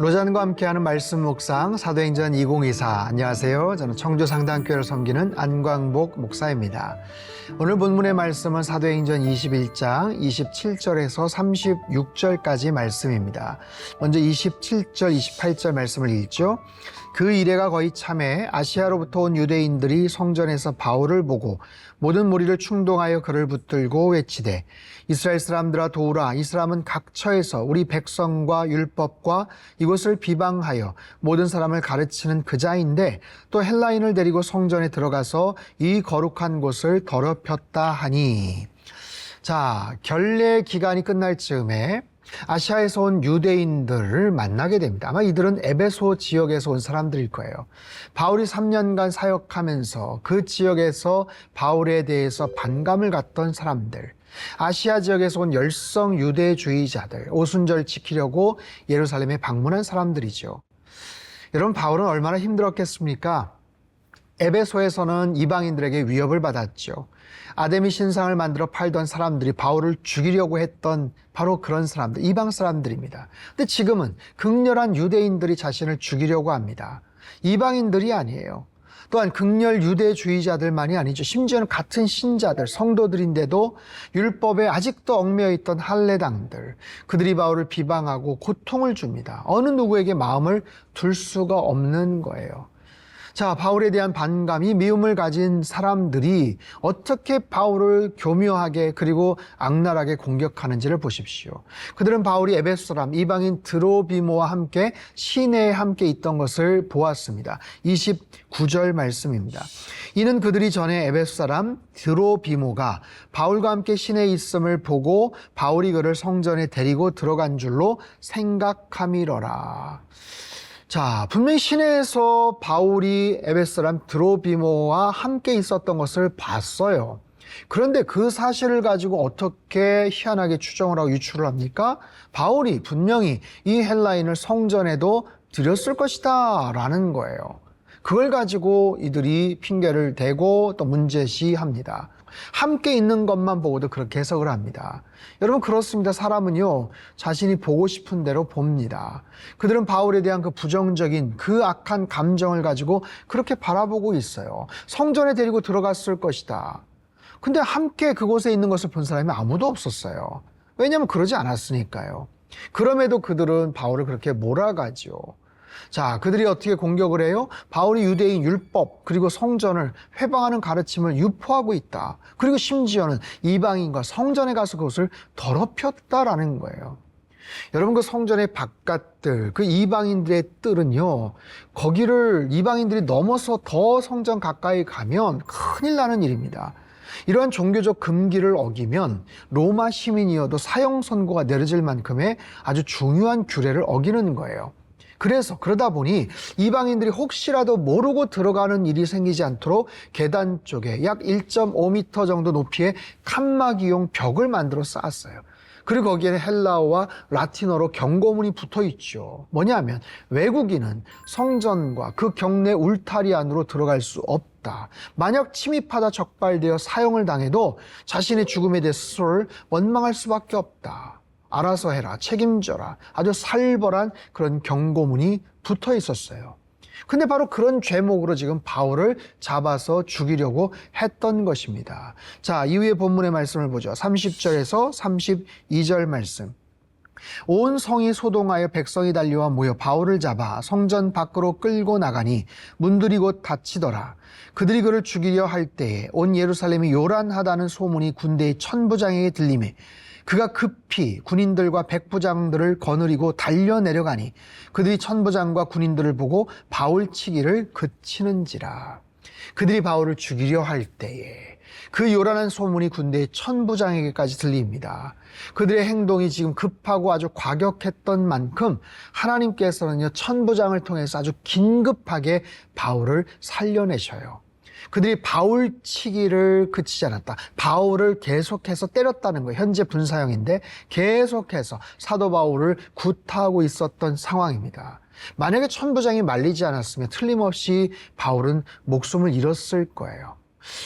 로잔과 함께하는 말씀 묵상 사도행전 2024. 안녕하세요. 저는 청주상당교회를 섬기는 안광복 목사입니다. 오늘 본문의 말씀은 사도행전 21장 27절에서 36절까지 말씀입니다. 먼저 27절, 28절 말씀을 읽죠. 그 이래가 거의 참에 아시아로부터 온 유대인들이 성전에서 바울을 보고 모든 무리를 충동하여 그를 붙들고 외치되 이스라엘 사람들아 도우라. 이 사람은 각처에서 우리 백성과 율법과 이곳을 비방하여 모든 사람을 가르치는 그자인데 또 헬라인을 데리고 성전에 들어가서 이 거룩한 곳을 더럽혔다 하니. 자, 결례 기간이 끝날 즈음에 아시아에서 온 유대인들을 만나게 됩니다. 아마 이들은 에베소 지역에서 온 사람들일 거예요. 바울이 3년간 사역하면서 그 지역에서 바울에 대해서 반감을 갖던 사람들, 아시아 지역에서 온 열성 유대주의자들, 오순절 지키려고 예루살렘에 방문한 사람들이죠. 여러분, 바울은 얼마나 힘들었겠습니까? 에베소에서는 이방인들에게 위협을 받았죠. 아데미 신상을 만들어 팔던 사람들이 바울을 죽이려고 했던 바로 그런 사람들, 이방 사람들입니다. 근데 지금은 극렬한 유대인들이 자신을 죽이려고 합니다. 이방인들이 아니에요. 또한 극렬 유대주의자들만이 아니죠. 심지어는 같은 신자들, 성도들인데도 율법에 아직도 얽매여 있던 할례당들, 그들이 바울을 비방하고 고통을 줍니다. 어느 누구에게 마음을 둘 수가 없는 거예요. 자, 바울에 대한 반감이 미움을 가진 사람들이 어떻게 바울을 교묘하게 그리고 악랄하게 공격하는지를 보십시오. 그들은 바울이 에베소 사람 이방인 드로비모와 함께 시내에 함께 있던 것을 보았습니다. 29절 말씀입니다. 이는 그들이 전에 에베소 사람 드로비모가 바울과 함께 시내에 있음을 보고 바울이 그를 성전에 데리고 들어간 줄로 생각함이러라. 자, 분명히 시내에서 바울이 에베소 사람 드로비모와 함께 있었던 것을 봤어요. 그런데 그 사실을 가지고 어떻게 희한하게 추정을 하고 유추를 합니까? 바울이 분명히 이 헬라인을 성전에도 들였을 것이다 라는 거예요. 그걸 가지고 이들이 핑계를 대고 또 문제시합니다. 함께 있는 것만 보고도 그렇게 해석을 합니다. 여러분, 그렇습니다. 사람은요, 자신이 보고 싶은 대로 봅니다. 그들은 바울에 대한 그 부정적인 그 악한 감정을 가지고 그렇게 바라보고 있어요. 성전에 데리고 들어갔을 것이다. 근데 함께 그곳에 있는 것을 본 사람이 아무도 없었어요. 왜냐하면 그러지 않았으니까요. 그럼에도 그들은 바울을 그렇게 몰아가죠. 자, 그들이 어떻게 공격을 해요? 바울이 유대인 율법 그리고 성전을 회방하는 가르침을 유포하고 있다. 그리고 심지어는 이방인과 성전에 가서 그것을 더럽혔다라는 거예요. 여러분, 그 성전의 바깥들, 그 이방인들의 뜰은요, 거기를 이방인들이 넘어서 더 성전 가까이 가면 큰일 나는 일입니다. 이러한 종교적 금기를 어기면 로마 시민이어도 사형 선고가 내려질 만큼의 아주 중요한 규례를 어기는 거예요. 그래서 그러다 보니 이방인들이 혹시라도 모르고 들어가는 일이 생기지 않도록 계단 쪽에 약 1.5m 정도 높이의 칸막이용 벽을 만들어 쌓았어요. 그리고 거기에는 헬라어와 라틴어로 경고문이 붙어 있죠. 뭐냐면 외국인은 성전과 그 경내 울타리 안으로 들어갈 수 없다. 만약 침입하다 적발되어 사형을 당해도 자신의 죽음에 대해 스스로를 원망할 수밖에 없다. 알아서 해라, 책임져라. 아주 살벌한 그런 경고문이 붙어 있었어요. 근데 바로 그런 죄목으로 지금 바울을 잡아서 죽이려고 했던 것입니다. 자, 이후에 본문의 말씀을 보죠. 30절에서 32절 말씀. 온 성이 소동하여 백성이 달려와 모여 바울을 잡아 성전 밖으로 끌고 나가니 문들이 곧 닫히더라. 그들이 그를 죽이려 할 때에 온 예루살렘이 요란하다는 소문이 군대의 천부장에게 들리매 그가 급히 군인들과 백부장들을 거느리고 달려 내려가니 그들이 천부장과 군인들을 보고 바울 치기를 그치는지라. 그들이 바울을 죽이려 할 때에 그 요란한 소문이 군대의 천부장에게까지 들립니다. 그들의 행동이 지금 급하고 아주 과격했던 만큼 하나님께서는요, 천부장을 통해서 아주 긴급하게 바울을 살려내셔요. 그들이 바울 치기를 그치지 않았다. 바울을 계속해서 때렸다는 거예요. 현재 분사형인데 계속해서 사도 바울을 구타하고 있었던 상황입니다. 만약에 천부장이 말리지 않았으면 틀림없이 바울은 목숨을 잃었을 거예요.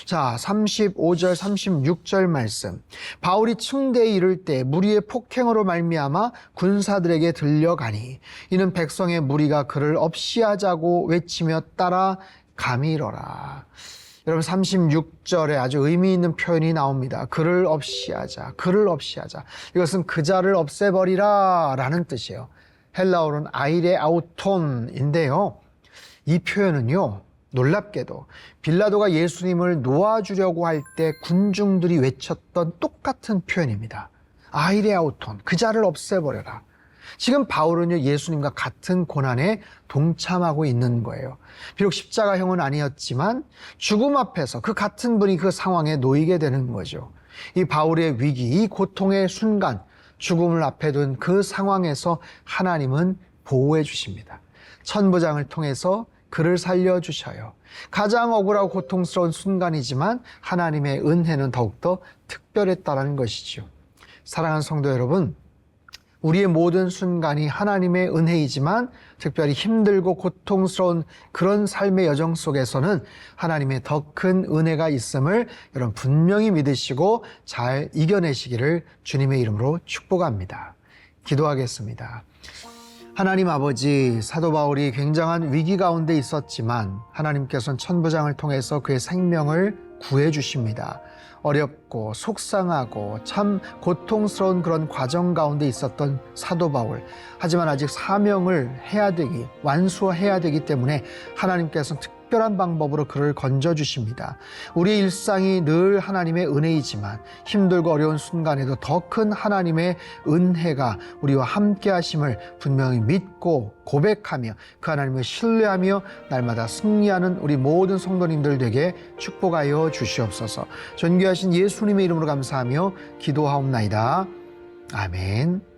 자, 35절, 36절 말씀. 바울이 층대에 이를 때 무리의 폭행으로 말미암아 군사들에게 들려가니 이는 백성의 무리가 그를 없이하자고 외치며 따라 감히이러라. 여러분 36절에 아주 의미 있는 표현이 나옵니다. 그를 없이하자, 그를 없이하자. 이것은 그 자를 없애버리라 라는 뜻이에요. 헬라어로는 아이레 아우톤인데요. 이 표현은요, 놀랍게도 빌라도가 예수님을 놓아주려고 할 때 군중들이 외쳤던 똑같은 표현입니다. 아이레 아우톤, 그 자를 없애버려라. 지금 바울은요, 예수님과 같은 고난에 동참하고 있는 거예요. 비록 십자가형은 아니었지만 죽음 앞에서 그 같은 분이 그 상황에 놓이게 되는 거죠. 이 바울의 위기, 이 고통의 순간, 죽음을 앞에 둔 그 상황에서 하나님은 보호해 주십니다. 천부장을 통해서 그를 살려주셔요. 가장 억울하고 고통스러운 순간이지만 하나님의 은혜는 더욱더 특별했다는 것이죠. 사랑하는 성도 여러분, 우리의 모든 순간이 하나님의 은혜이지만 특별히 힘들고 고통스러운 그런 삶의 여정 속에서는 하나님의 더 큰 은혜가 있음을 여러분 분명히 믿으시고 잘 이겨내시기를 주님의 이름으로 축복합니다. 기도하겠습니다. 하나님 아버지, 사도 바울이 굉장한 위기 가운데 있었지만 하나님께서는 천부장을 통해서 그의 생명을 구해 주십니다. 어렵고 속상하고 참 고통스러운 그런 과정 가운데 있었던 사도 바울. 하지만 아직 사명을 완수해야 되기 때문에 하나님께서는 특별한 방법으로 그를 건져주십니다. 우리의 일상이 늘 하나님의 은혜이지만 힘들고 어려운 순간에도 더 큰 하나님의 은혜가 우리와 함께 하심을 분명히 믿고 고백하며 그 하나님을 신뢰하며 날마다 승리하는 우리 모든 성도님들 되게 축복하여 주시옵소서. 존귀하신 예수님의 이름으로 감사하며 기도하옵나이다. 아멘.